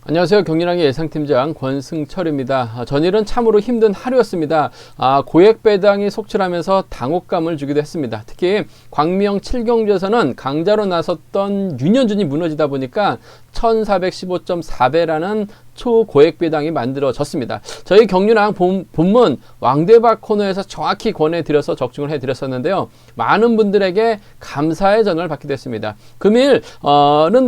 안녕하세요. 경리랑의 예상팀장 권승철입니다. 전일은 참으로 힘든 하루였습니다. 고액 배당이 속출하면서 당혹감을 주기도 했습니다. 특히 광명 7경주에서는 강자로 나섰던 윤현준이 무너지다 보니까 1415.4배라는 초고액 배당이 만들어졌습니다. 저희 경륜왕 본문 왕대박 코너에서 정확히 권해드려서 적중을 해드렸었는데요. 많은 분들에게 감사의 전화를 받게 됐습니다. 금일은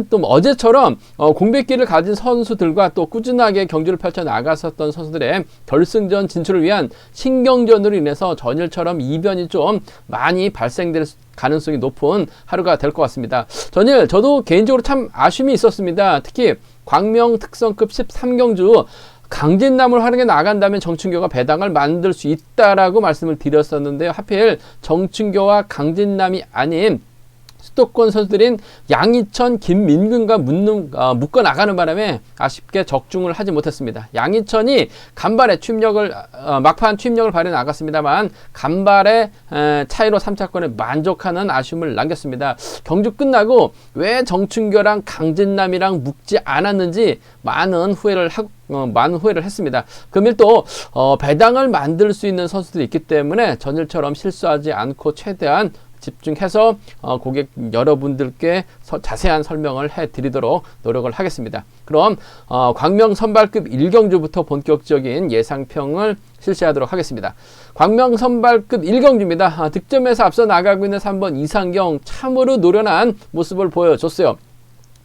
또 어제처럼 공백기를 가진 선수들과 또 꾸준하게 경주를 펼쳐 나갔었던 선수들의 결승전 진출을 위한 신경전으로 인해서 전일처럼 이변이 좀 많이 발생될 가능성이 높은 하루가 될 것 같습니다. 전일 저도 개인적으로 참 아쉬움이 있었습니다. 특히 광명 특성급 13경주 강진남을 활용해 나간다면 정춘교가 배당을 만들 수 있다라고 말씀을 드렸었는데요. 하필 정춘교와 강진남이 아닌 수도권 선수들인 양희천, 김민근과 묶어 나가는 바람에 아쉽게 적중을 하지 못했습니다. 양희천이 간발의 막판 투입력을 발휘해 나갔습니다만 간발의 차이로 3차권에 만족하는 아쉬움을 남겼습니다. 경주 끝나고 왜 정춘교랑 강진남이랑 묶지 않았는지 많은 후회를 했습니다. 금일 또 배당을 만들 수 있는 선수들이 있기 때문에 전일처럼 실수하지 않고 최대한 집중해서 고객 여러분들께 자세한 설명을 해드리도록 노력을 하겠습니다. 그럼 광명 선발급 1경주부터 본격적인 예상평을 실시하도록 하겠습니다. 광명 선발급 1경주입니다. 득점에서 앞서 나가고 있는 3번 이상경 참으로 노련한 모습을 보여줬어요.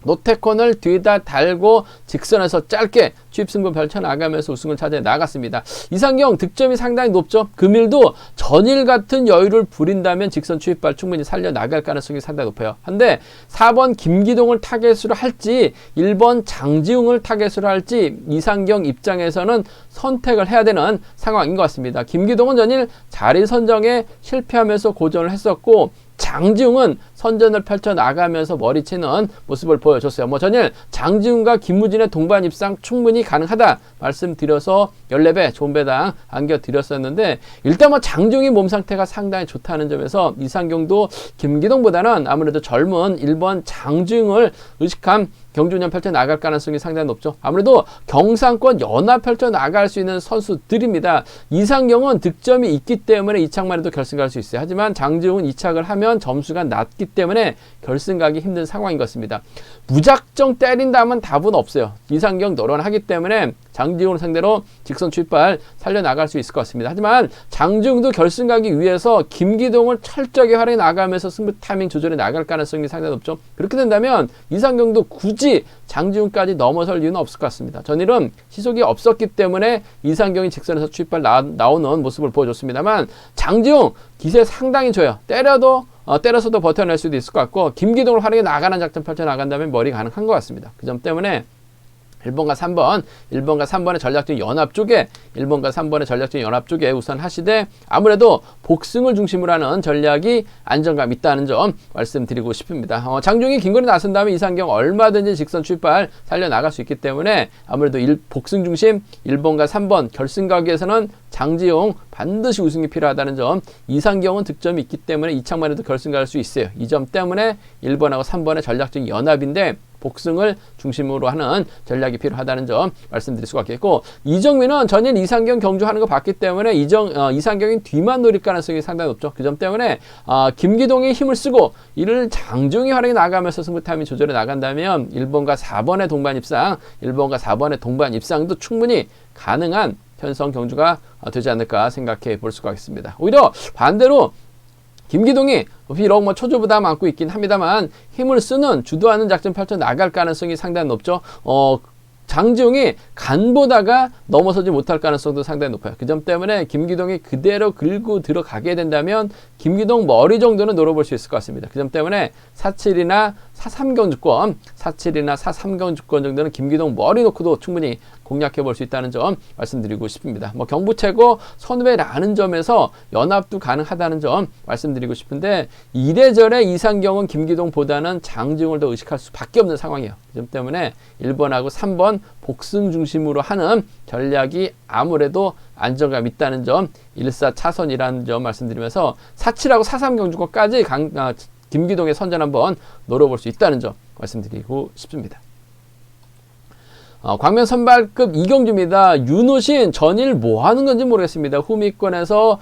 노태권을 뒤에다 달고 직선에서 짧게 취입승부 펼쳐나가면서 우승을 차지해 나갔습니다. 이상경 득점이 상당히 높죠. 금일도 전일 같은 여유를 부린다면 직선 취입발 충분히 살려나갈 가능성이 상당히 높아요. 한데 4번 김기동을 타겟으로 할지 1번 장지웅을 타겟으로 할지 이상경 입장에서는 선택을 해야 되는 상황인 것 같습니다. 김기동은 전일 자리 선정에 실패하면서 고전을 했었고 장지웅은 선전을 펼쳐나가면서 머리치는 모습을 보여줬어요. 전일 장지웅과 김무진의 동반 입상 충분히 가능하다 말씀드려서 14배 좋은 배당 안겨드렸었는데 일단 장지웅이 몸 상태가 상당히 좋다는 점에서 이상경도 김기동보다는 아무래도 젊은 1번 장지웅을 의식한 경주년 펼쳐 나갈 가능성이 상당히 높죠. 아무래도 경상권 연합 펼쳐 나갈 수 있는 선수들입니다. 이상경은 득점이 있기 때문에 2착만 해도 결승 갈 수 있어요. 하지만 장지웅은 2착을 하면 점수가 낮기 때문에 결승 가기 힘든 상황인 것 같습니다. 무작정 때린다면 답은 없어요. 이상경 노련하기 때문에 장지웅을 상대로 직선 출발 살려나갈 수 있을 것 같습니다. 하지만 장지웅도 결승 가기 위해서 김기동을 철저하게 활용해 나가면서 승부 타이밍 조절해 나갈 가능성이 상당히 높죠. 그렇게 된다면 이상경도 굳이 장지웅까지 넘어설 이유는 없을 것 같습니다. 전일은 시속이 없었기 때문에 이상경이 직선에서 출발 나오는 모습을 보여줬습니다만 장지웅 기세 상당히 좋아요. 때려서도 버텨낼 수도 있을 것 같고 김기동을 활용해 나가는 작전 펼쳐나간다면 머리 가능한 것 같습니다. 그 점 때문에 1번과 3번의 전략적 연합 쪽에 1번과 3번의 전략적 연합 쪽에 우선 하시되 아무래도 복승을 중심으로 하는 전략이 안정감 있다는 점 말씀드리고 싶습니다. 장중이 긴거리 나선다면 이상경 얼마든지 직선 출발 살려나갈 수 있기 때문에 아무래도 복승 중심 1번과 3번 결승 가기 위해서는 장지용 반드시 우승이 필요하다는 점, 이상경은 득점이 있기 때문에 2착만 해도 결승 갈 수 있어요. 이 점 때문에 1번하고 3번의 전략적 연합인데 복승을 중심으로 하는 전략이 필요하다는 점 말씀드릴 수가 있겠고, 이정민은 전일 이상경 경주하는 거 봤기 때문에 이상경이 뒤만 노릴 가능성이 상당히 높죠. 그 점 때문에 김기동이 힘을 쓰고 이를 장중이 활용해 나가면서 승부 타이밍 조절해 나간다면 1번과 4번의 동반 입상, 1번과 4번의 동반 입상도 충분히 가능한 현성 경주가 되지 않을까 생각해 볼 수가 있습니다. 오히려 반대로 김기동이 비록 초조부담 안고 있긴 합니다만 힘을 쓰는 주도하는 작전 펼쳐 나갈 가능성이 상당히 높죠. 장지웅이 간보다가 넘어서지 못할 가능성도 상당히 높아요. 그 점 때문에 김기동이 그대로 긁고 들어가게 된다면 김기동 머리 정도는 노려볼 수 있을 것 같습니다. 그 점 때문에 47이나 43경주권, 47이나 43경주권 정도는 김기동 머리 놓고도 충분히 공략해 볼 수 있다는 점 말씀드리고 싶습니다. 경부 최고 선후배라는 점에서 연합도 가능하다는 점 말씀드리고 싶은데, 이래저래 이상경은 김기동보다는 장지웅을 더 의식할 수밖에 없는 상황이에요. 그 점 때문에 1번하고 3번 복승 중심으로 하는 전략이 아무래도 안정감 있다는 점, 1사차선이라는 점 말씀드리면서 47하고 43경주권까지 김기동의 선전 한번 노려볼 수 있다는 점 말씀드리고 싶습니다. 광명 선발급 이경주입니다. 윤우신 전일 뭐 하는 건지 모르겠습니다. 후미권에서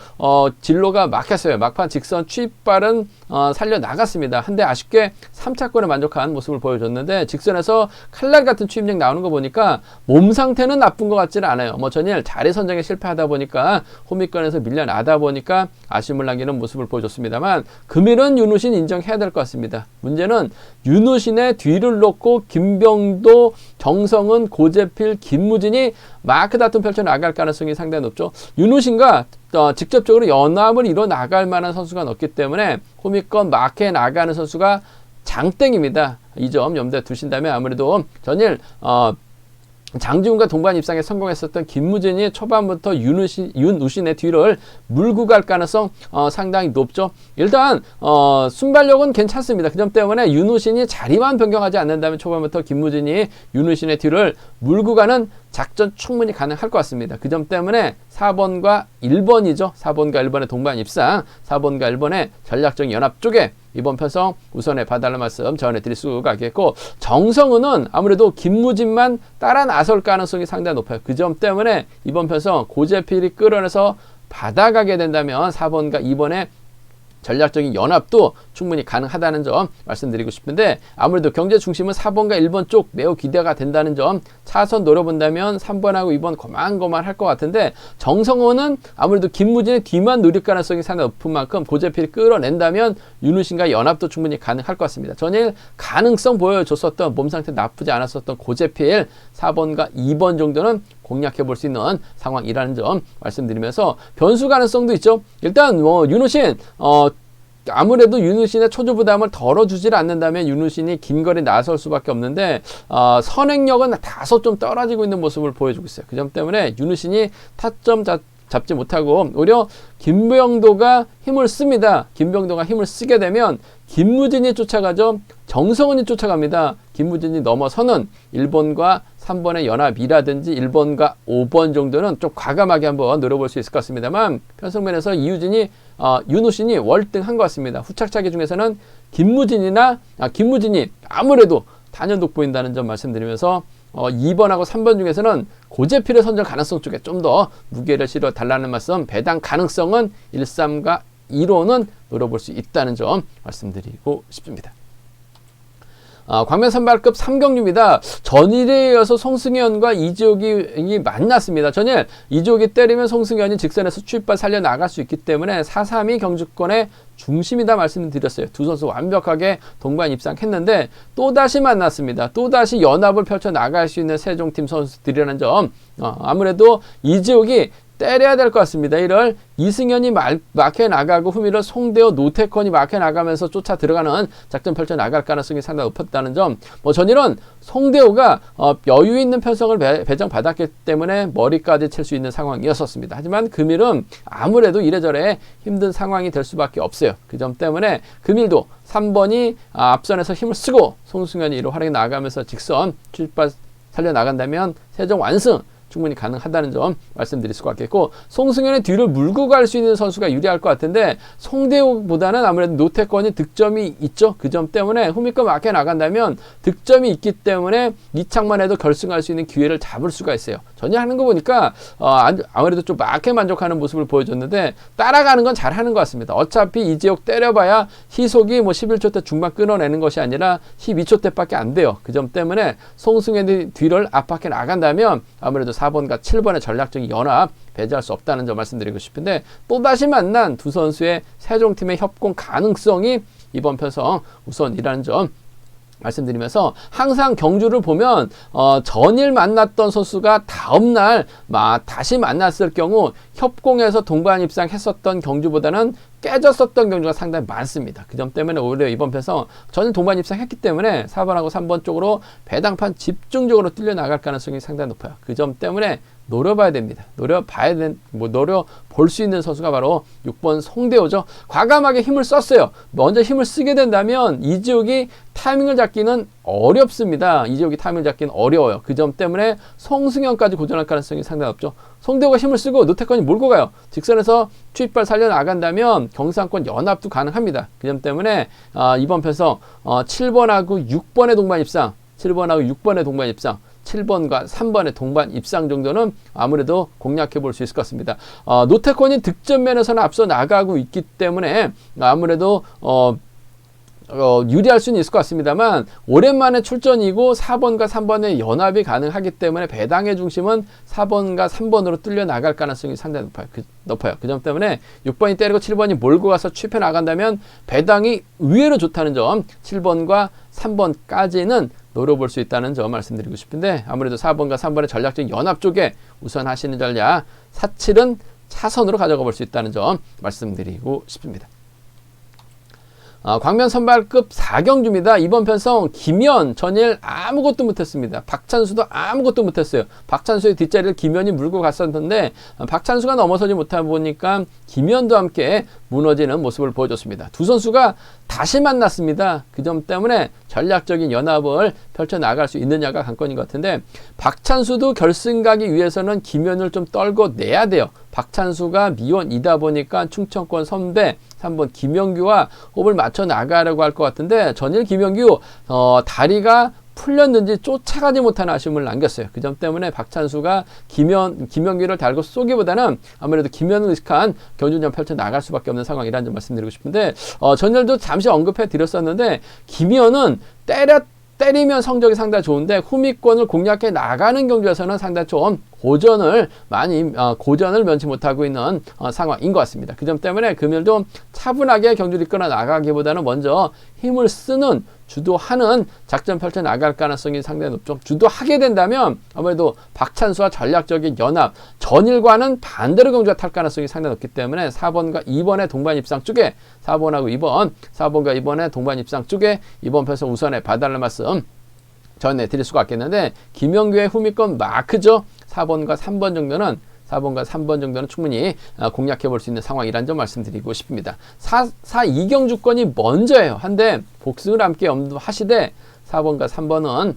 진로가 막혔어요. 막판 직선 추입발은 살려 나갔습니다. 한데 아쉽게 3차권에 만족한 모습을 보여줬는데 직선에서 칼날 같은 추임력 나오는 거 보니까 몸 상태는 나쁜 것 같지는 않아요. 뭐 전일 자리 선정에 실패하다 보니까 후미권에서 밀려나다 보니까 아쉬움을 남기는 모습을 보여줬습니다만 금일은 윤우신 인정해야 될 것 같습니다. 문제는 윤우신의 뒤를 놓고 김병도, 정성은, 고재필, 김무진이 마크 다툼 펼쳐 나갈 가능성이 상당히 높죠. 윤우신과 직접적으로 연합을 이뤄 나갈 만한 선수가 없기 때문에 호미권 마크에 나가는 선수가 장땡입니다. 이 점 염두에 두신다면 아무래도 전일 장지훈과 동반 입상에 성공했었던 김무진이 초반부터 윤우신의 뒤를 물고 갈 가능성 상당히 높죠. 일단 순발력은 괜찮습니다. 그 점 때문에 윤우신이 자리만 변경하지 않는다면 초반부터 김무진이 윤우신의 뒤를 물고 가는 작전 충분히 가능할 것 같습니다. 그 점 때문에 4번과 1번이죠. 4번과 1번의 동반 입상, 4번과 1번의 전략적인 연합 쪽에 이번 편성 우선에 봐달라는 말씀 전해드릴 수가 있겠고, 정성은은 아무래도 김무진만 따라 나설 가능성이 상당히 높아요. 그 점 때문에 이번 편성 고재필이 끌어내서 받아가게 된다면 4번과 2번의 전략적인 연합도 충분히 가능하다는 점 말씀드리고 싶은데, 아무래도 경제 중심은 4번과 1번 쪽 매우 기대가 된다는 점, 차선 노려본다면 3번하고 2번 고만고만 할 것 같은데, 정성호는 아무래도 김무진의 뒤만 누릴 가능성이 상당히 높은 만큼 고재필이 끌어낸다면 윤우신과 연합도 충분히 가능할 것 같습니다. 전일 가능성 보여줬었던, 몸 상태 나쁘지 않았었던 고재필 4번과 2번 정도는 공략해 볼 수 있는 상황이라는 점 말씀드리면서, 변수 가능성도 있죠. 일단 윤우신 아무래도 윤우신의 초조 부담을 덜어주질 않는다면 윤우신이 긴 거리 나설 수밖에 없는데, 선행력은 다소 좀 떨어지고 있는 모습을 보여주고 있어요. 그 점 때문에 윤우신이 타점 잡지 못하고 오히려 김병도가 힘을 씁니다. 김병도가 힘을 쓰게 되면 김무진이 쫓아가죠. 정성훈이 쫓아갑니다. 김무진이 넘어서는 1번과 3번의 연합이라든지 1번과 5번 정도는 좀 과감하게 한번 노려볼 수 있을 것 같습니다만, 편성면에서 윤우신이 월등한 것 같습니다. 후착차기 중에서는 김무진이 아무래도 단연독 보인다는 점 말씀드리면서 2번하고 3번 중에서는 고재필의 선정 가능성 쪽에 좀 더 무게를 실어 달라는 말씀, 배당 가능성은 1, 3과 2로는 노려볼 수 있다는 점 말씀드리고 싶습니다. 광명 선발급 3경주입니다. 전일에 이어서 송승현과 이지옥이 만났습니다. 전일 이지옥이 때리면 송승현이 직선에서 추입발 살려 나갈 수 있기 때문에 4-3이 경주권의 중심이다 말씀드렸어요. 두 선수 완벽하게 동반 입상했는데 또다시 만났습니다. 또다시 연합을 펼쳐 나갈 수 있는 세종팀 선수들이라는 점, 아무래도 이지옥이 때려야 될 것 같습니다. 이를 이승현이 막혀 나가고 후미를 송대호, 노태권이 막혀 나가면서 쫓아 들어가는 작전 펼쳐 나갈 가능성이 상당히 높았다는 점, 전일은 송대호가 여유 있는 편성을 배정받았기 때문에 머리까지 칠 수 있는 상황이었었습니다. 하지만 금일은 아무래도 이래저래 힘든 상황이 될 수밖에 없어요. 그 점 때문에 금일도 3번이 앞선에서 힘을 쓰고 송승현이 이로 활약해 나가면서 직선 출발 살려 나간다면 세종 완승 충분히 가능하다는 점 말씀드릴 수가 있겠고, 송승현의 뒤를 물고 갈 수 있는 선수가 유리할 것 같은데 송대호보다는 아무래도 노태권이 득점이 있죠. 그 점 때문에 후미권 막혀 나간다면 득점이 있기 때문에 이착만 해도 결승할 수 있는 기회를 잡을 수가 있어요. 전혀 하는 거 보니까 아무래도 좀 막혀 만족하는 모습을 보여줬는데 따라가는 건 잘하는 것 같습니다. 어차피 이지옥 때려봐야 시속이 11초 대 중반 끊어내는 것이 아니라 12초 대밖에 안 돼요. 그 점 때문에 송승현의 뒤를 압박해 나간다면 아무래도 4번과 7번의 전략적인 연합 배제할 수 없다는 점 말씀드리고 싶은데, 또다시 만난 두 선수의 세종팀의 협공 가능성이 이번 편성 우선이라는 점 말씀드리면서, 항상 경주를 보면 전일 만났던 선수가 다음날 다시 만났을 경우 협공에서 동반 입상했었던 경주보다는 깨졌었던 경주가 상당히 많습니다. 그 점 때문에 오히려 이번 편성 전일 동반 입상했기 때문에 4번하고 3번 쪽으로 배당판 집중적으로 뚫려 나갈 가능성이 상당히 높아요. 그 점 때문에 노려봐야 됩니다. 노려볼 수 있는 선수가 바로 6번 송대호죠. 과감하게 힘을 썼어요. 먼저 힘을 쓰게 된다면 이지옥이 타이밍을 잡기는 어렵습니다. 이지옥이 타이밍을 잡기는 어려워요. 그 점 때문에 송승현까지 고전할 가능성이 상당히 높죠. 송대호가 힘을 쓰고 노태권이 몰고 가요. 직선에서 추입발 살려 나간다면 경상권 연합도 가능합니다. 그 점 때문에 이번 편성 7번하고 6번의 동반 입상, 7번하고 6번의 동반 입상 7번과 3번의 동반 입상 정도는 아무래도 공략해 볼 수 있을 것 같습니다. 노태권이 득점 면에서는 앞서 나가고 있기 때문에 아무래도 유리할 수는 있을 것 같습니다만 오랜만에 출전이고 4번과 3번의 연합이 가능하기 때문에 배당의 중심은 4번과 3번으로 뚫려 나갈 가능성이 상당히 높아요. 그 점 때문에 6번이 때리고 7번이 몰고 가서 취패 나간다면 배당이 의외로 좋다는 점, 7번과 3번까지는 노려볼 수 있다는 점 말씀드리고 싶은데 아무래도 4번과 3번의 전략적 연합 쪽에 우선 하시는 전략 4-7은 차선으로 가져가 볼 수 있다는 점 말씀드리고 싶습니다. 광면 선발급 4경주입니다. 이번 편성 김현, 전일 아무것도 못했습니다. 박찬수도 아무것도 못했어요. 박찬수의 뒷자리를 김현이 물고 갔었는데 박찬수가 넘어서지 못하다 보니까 김현도 함께 무너지는 모습을 보여줬습니다. 두 선수가 다시 만났습니다. 그 점 때문에 전략적인 연합을 펼쳐나갈 수 있느냐가 관건인 것 같은데 박찬수도 결승 가기 위해서는 김현을 좀 떨고 내야 돼요. 박찬수가 미원이다 보니까 충청권 선배 3번 김영규와 호흡을 맞춰 나가려고 할 것 같은데 전일 김영규 다리가 풀렸는지 쫓아가지 못하는 아쉬움을 남겼어요. 그 점 때문에 박찬수가 김영규를 달고 쏘기보다는 아무래도 김현을 의식한 경주전 펼쳐 나갈 수밖에 없는 상황이라는 점 말씀드리고 싶은데 전일도 잠시 언급해 드렸었는데 김현은 때리면 성적이 상당히 좋은데 후미권을 공략해 나가는 경주에서는 상당히 좀 고전을 면치 못하고 있는 상황인 것 같습니다. 그 점 때문에 금일도 차분하게 경주를 이끌어 나가기보다는 먼저 힘을 쓰는 주도하는 작전 펼쳐 나갈 가능성이 상당히 높죠. 주도하게 된다면 아무래도 박찬수와 전략적인 연합, 전일과는 반대로 경주가 탈 가능성이 상당히 높기 때문에 4번과 2번의 동반 입상 쪽에 4번과 2번의 동반 입상 쪽에 이번 편성 우선에 봐달라는 말씀 전해드릴 수가 있겠는데 김영규의 후미권 마크죠. 4번과 3번 정도는 충분히 공략해 볼 수 있는 상황이라는 점 말씀드리고 싶습니다. 2경주권이 먼저예요. 한데 복승을 함께 염두하시되 4번과 3번은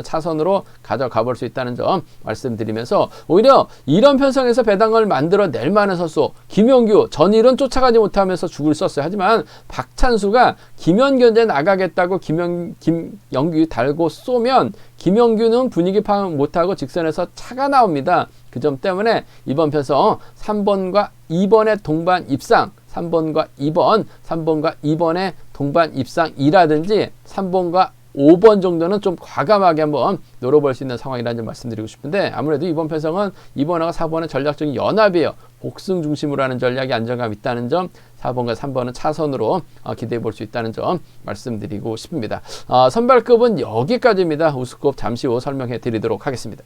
차선으로 가져가 볼 수 있다는 점 말씀드리면서 오히려 이런 편성에서 배당을 만들어낼 만한 선수 김영규, 전일은 쫓아가지 못하면서 죽을 썼어요. 하지만 박찬수가 김현 견제 나가겠다고 김영규 달고 쏘면 김영규는 분위기 파악 못하고 직선에서 차가 나옵니다. 그 점 때문에 이번 편성 3번과 2번의 동반 입상 3번과 2번의 동반 입상이라든지 3번과 5번 정도는 좀 과감하게 한번 노려볼 수 있는 상황이라는 점 말씀드리고 싶은데 아무래도 이번 편성은 2번하고 4번의 전략적인 연합이에요. 복승 중심으로 하는 전략이 안정감 있다는 점 4번과 3번은 차선으로 기대해 볼 수 있다는 점 말씀드리고 싶습니다. 선발급은 여기까지입니다. 우수급 잠시 후 설명해 드리도록 하겠습니다.